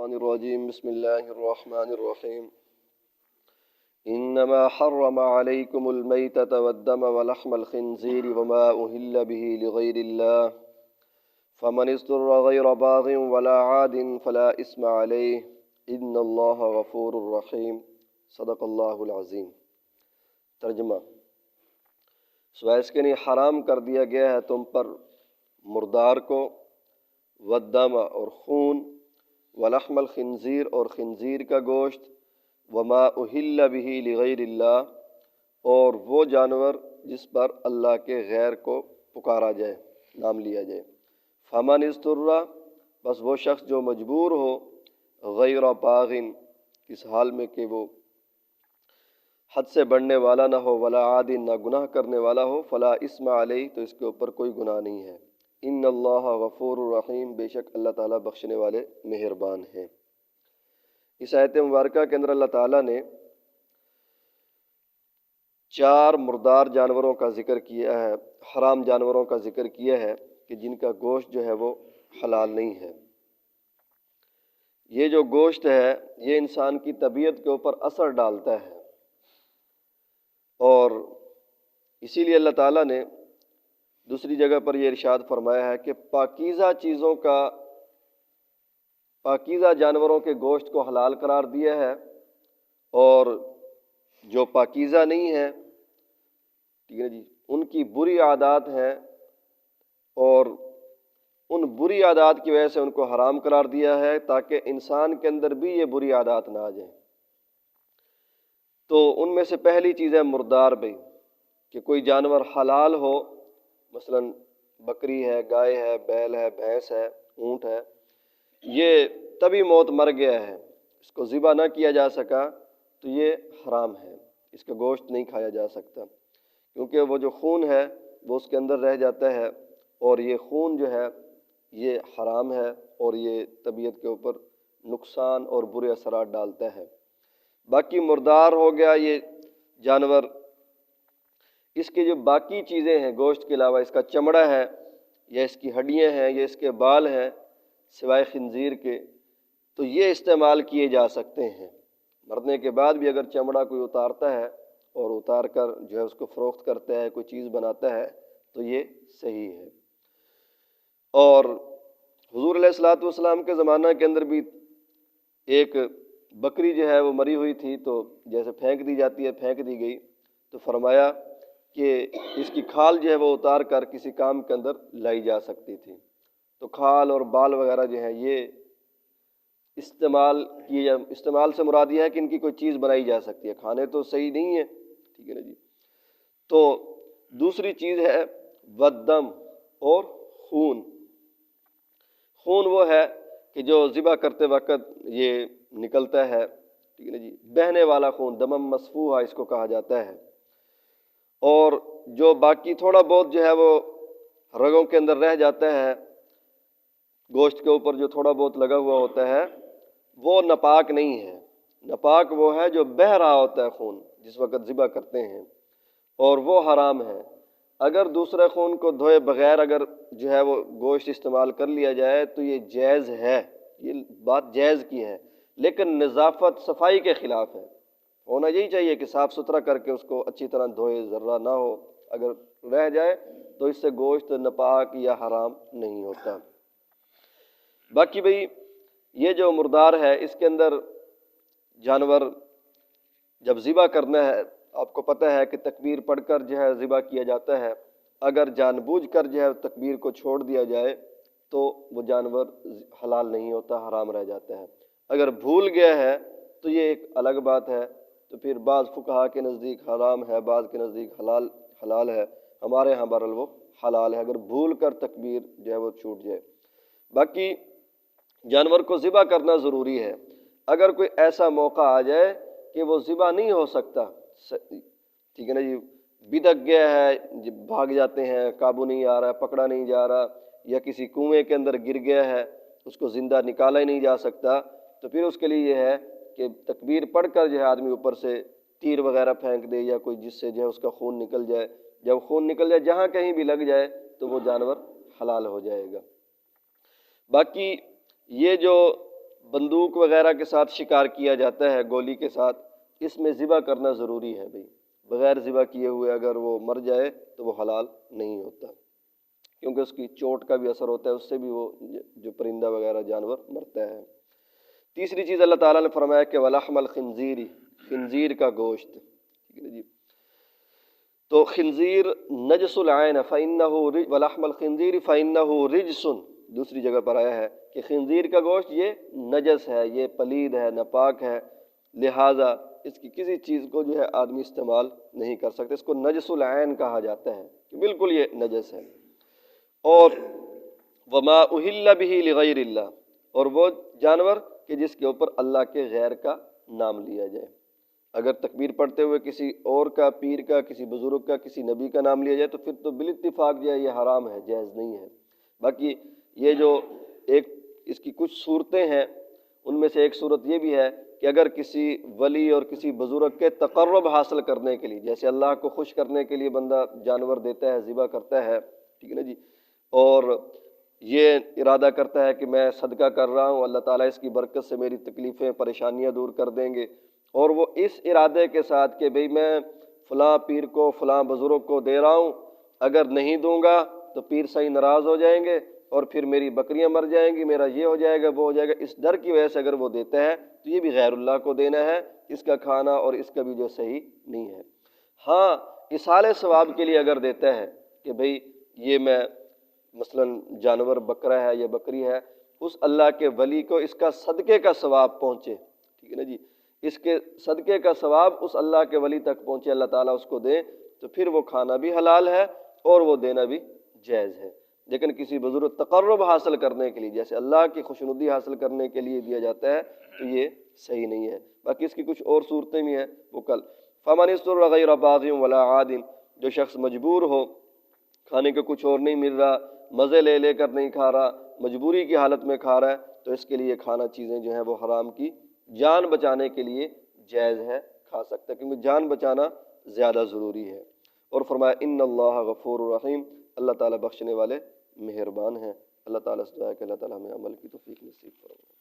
الشيطان الرجيم بسم الله الرحمن الرحيم إنما حرم عليكم الميتة والدم ولحم الخنزير وما أهل به لغير الله فمن اضطر غير باغ ولا عاد فلا إثم عليه إن الله غفور رحيم صدق اللہ العظیم۔ ترجمہ: سوائس کے لیے حرام کر دیا گیا ہے تم پر مردار کو، والدم اور خون، ولحم الخنزیر اور خنزیر کا گوشت، وما اہل بہ لغیر اللہ اور وہ جانور جس پر اللہ کے غیر کو پکارا جائے، نام لیا جائے۔ فمن اضطر، بس وہ شخص جو مجبور ہو، غیر باغن، کس حال میں کہ وہ حد سے بڑھنے والا نہ ہو، ولا عاد، نہ گناہ کرنے والا ہو، فلا اسم علیہ، تو اس کے اوپر کوئی گناہ نہیں ہے۔ ان اللہ غفور الرحیم، بے شک اللہ تعالیٰ بخشنے والے مہربان ہیں۔ اس آیت مبارکہ کے اندر اللہ تعالیٰ نے 4 مردار جانوروں کا ذکر کیا ہے، حرام جانوروں کا ذکر کیا ہے کہ جن کا گوشت جو ہے وہ حلال نہیں ہے۔ یہ جو گوشت ہے یہ انسان کی طبیعت کے اوپر اثر ڈالتا ہے، اور اسی لیے اللہ تعالیٰ نے دوسری جگہ پر یہ ارشاد فرمایا ہے کہ پاکیزہ چیزوں کا، پاکیزہ جانوروں کے گوشت کو حلال قرار دیا ہے، اور جو پاکیزہ نہیں ہے، ٹھیک ہے جی، ان کی بری عادات ہیں، اور ان بری عادات کی وجہ سے ان کو حرام قرار دیا ہے تاکہ انسان کے اندر بھی یہ بری عادات نہ آ جائیں۔ تو ان میں سے پہلی چیز ہے مردار بھائی، کہ کوئی جانور حلال ہو، مثلا بکری ہے، گائے ہے، بیل ہے، بھینس ہے، اونٹ ہے، یہ تبھی موت مر گیا ہے، اس کو ذبح نہ کیا جا سکا تو یہ حرام ہے، اس کا گوشت نہیں کھایا جا سکتا، کیونکہ وہ جو خون ہے وہ اس کے اندر رہ جاتا ہے، اور یہ خون جو ہے یہ حرام ہے، اور یہ طبیعت کے اوپر نقصان اور برے اثرات ڈالتا ہے۔ باقی مردار ہو گیا یہ جانور، اس کی جو باقی چیزیں ہیں گوشت کے علاوہ، اس کا چمڑا ہے یا اس کی ہڈیاں ہیں یا اس کے بال ہیں، سوائے خنزیر کے، تو یہ استعمال کیے جا سکتے ہیں۔ مرنے کے بعد بھی اگر چمڑا کوئی اتارتا ہے اور اتار کر جو ہے اس کو فروخت کرتا ہے، کوئی چیز بناتا ہے، تو یہ صحیح ہے۔ اور حضور علیہ الصلوۃ والسلام کے زمانہ کے اندر بھی ایک بکری جو ہے وہ مری ہوئی تھی، تو جیسے پھینک دی جاتی ہے، پھینک دی گئی، تو فرمایا کہ اس کی کھال جو ہے وہ اتار کر کسی کام کے اندر لائی جا سکتی تھی۔ تو کھال اور بال وغیرہ جو ہیں یہ استعمال سے مراد یہ ہے کہ ان کی کوئی چیز بنائی جا سکتی ہے، کھانے تو صحیح نہیں ہے، ٹھیک ہے نا جی۔ تو دوسری چیز ہے والدم اور خون۔ خون وہ ہے کہ جو ذبح کرتے وقت یہ نکلتا ہے، ٹھیک ہے نا جی، بہنے والا خون، دمم مسفوحہ اس کو کہا جاتا ہے، اور جو باقی تھوڑا بہت جو ہے وہ رگوں کے اندر رہ جاتا ہے، گوشت کے اوپر جو تھوڑا بہت لگا ہوا ہوتا ہے، وہ ناپاک نہیں ہے۔ ناپاک وہ ہے جو بہہ رہا ہوتا ہے خون جس وقت ذبح کرتے ہیں، اور وہ حرام ہے۔ اگر دوسرے خون کو دھوئے بغیر اگر جو ہے وہ گوشت استعمال کر لیا جائے تو یہ جائز ہے، یہ بات جائز کی ہے، لیکن نظافت صفائی کے خلاف ہے۔ ہونا یہی چاہیے کہ صاف ستھرا کر کے اس کو اچھی طرح دھوئے، ذرہ نہ ہو، اگر رہ جائے تو اس سے گوشت ناپاک یا حرام نہیں ہوتا۔ باقی بھئی یہ جو مردار ہے اس کے اندر جانور جب ذبح کرنا ہے، آپ کو پتہ ہے کہ تکبیر پڑھ کر جو ہے ذبح کیا جاتا ہے۔ اگر جان بوجھ کر جو ہے تکبیر کو چھوڑ دیا جائے تو وہ جانور حلال نہیں ہوتا، حرام رہ جاتا ہے۔ اگر بھول گیا ہے تو یہ ایک الگ بات ہے، تو پھر بعض فقہا کے نزدیک حرام ہے، بعض کے نزدیک حلال ہے، ہمارے ہاں بہرحال وہ حلال ہے اگر بھول کر تکبیر جو ہے وہ چھوٹ جائے۔ باقی جانور کو ذبح کرنا ضروری ہے۔ اگر کوئی ایسا موقع آ جائے کہ وہ ذبح نہیں ہو سکتا، ٹھیک ہے نا جی، بدک گیا ہے، بھاگ جاتے ہیں، قابو نہیں آ رہا، پکڑا نہیں جا رہا، یا کسی کنویں کے اندر گر گیا ہے، اس کو زندہ نکالا ہی نہیں جا سکتا، تو پھر اس کے لیے یہ ہے کہ تکبیر پڑھ کر جو ہے آدمی اوپر سے تیر وغیرہ پھینک دے، یا کوئی جس سے جو ہے اس کا خون نکل جائے۔ جب خون نکل جائے، جہاں کہیں بھی لگ جائے تو وہ جانور حلال ہو جائے گا۔ باقی یہ جو بندوق وغیرہ کے ساتھ شکار کیا جاتا ہے گولی کے ساتھ، اس میں ذبح کرنا ضروری ہے بھائی، بغیر ذبح کیے ہوئے اگر وہ مر جائے تو وہ حلال نہیں ہوتا، کیونکہ اس کی چوٹ کا بھی اثر ہوتا ہے، اس سے بھی وہ جو پرندہ وغیرہ جانور مرتا ہے۔ تیسری چیز اللہ تعالیٰ نے فرمایا کہ وَلَحْمَ الْخِنْزِيرِ، خنزیر کا گوشت، ٹھیک ہے جی، تو خنزیر نجس العین فإنہ وَلَحْمَ الْخِنْزِيرِ فإنہ رجس، دوسری جگہ پر آیا ہے کہ خنزیر کا گوشت یہ نجس ہے، یہ پلید ہے، ناپاک ہے، لہٰذا اس کی کسی چیز کو جو ہے آدمی استعمال نہیں کر سکتے، اس کو نجس العین کہا جاتا ہے کہ بالکل یہ نجس ہے۔ اور وما اہل بہ لغیر اللہ، اور وہ جانور کہ جس کے اوپر اللہ کے غیر کا نام لیا جائے، اگر تکبیر پڑھتے ہوئے کسی اور کا، پیر کا، کسی بزرگ کا، کسی نبی کا نام لیا جائے تو پھر تو بالاتفاق جو ہے یہ حرام ہے، جائز نہیں ہے۔ باقی یہ جو ایک اس کی کچھ صورتیں ہیں، ان میں سے ایک صورت یہ بھی ہے کہ اگر کسی ولی اور کسی بزرگ کے تقرب حاصل کرنے کے لیے، جیسے اللہ کو خوش کرنے کے لیے بندہ جانور دیتا ہے، ذبح کرتا ہے، ٹھیک ہے نا جی، اور یہ ارادہ کرتا ہے کہ میں صدقہ کر رہا ہوں، اللہ تعالیٰ اس کی برکت سے میری تکلیفیں پریشانیاں دور کر دیں گے، اور وہ اس ارادے کے ساتھ کہ بھئی میں فلاں پیر کو، فلاں بزرگ کو دے رہا ہوں، اگر نہیں دوں گا تو پیر صحیح ناراض ہو جائیں گے اور پھر میری بکریاں مر جائیں گی، میرا یہ ہو جائے گا، وہ ہو جائے گا، اس ڈر کی وجہ سے اگر وہ دیتا ہے تو یہ بھی غیر اللہ کو دینا ہے، اس کا کھانا اور اس کا بھی جو صحیح نہیں ہے۔ ہاں اصال ثواب کے لیے اگر دیتا ہے کہ بھئی یہ میں مثلا جانور بکرا ہے یا بکری ہے، اس اللہ کے ولی کو اس کا صدقے کا ثواب پہنچے، ٹھیک ہے نا جی، اس کے صدقے کا ثواب اس اللہ کے ولی تک پہنچے، اللہ تعالیٰ اس کو دے، تو پھر وہ کھانا بھی حلال ہے اور وہ دینا بھی جائز ہے۔ لیکن کسی بزرگ تقرب حاصل کرنے کے لیے، جیسے اللہ کی خوشنودی حاصل کرنے کے لیے دیا جاتا ہے تو یہ صحیح نہیں ہے۔ باقی اس کی کچھ اور صورتیں بھی ہیں، وہ کل فَمَنِ اضْطُرَّ غَيْرَ بَاغٍ وَلَا عَادٍ، جو شخص مجبور ہو، کھانے کو کچھ اور نہیں مل رہا، مزے لے لے کر نہیں کھا رہا، مجبوری کی حالت میں کھا رہا ہے، تو اس کے لیے کھانا چیزیں جو ہیں وہ حرام کی جان بچانے کے لیے جائز ہے، کھا سکتا ہے، کیونکہ جان بچانا زیادہ ضروری ہے۔ اور فرمایا ان اللہ غفور الرحیم، اللہ تعالیٰ بخشنے والے مہربان ہیں۔ اللہ تعالیٰ سے دعا ہے کہ اللہ تعالیٰ ہمیں عمل کی توفیق نصیب فرمائے۔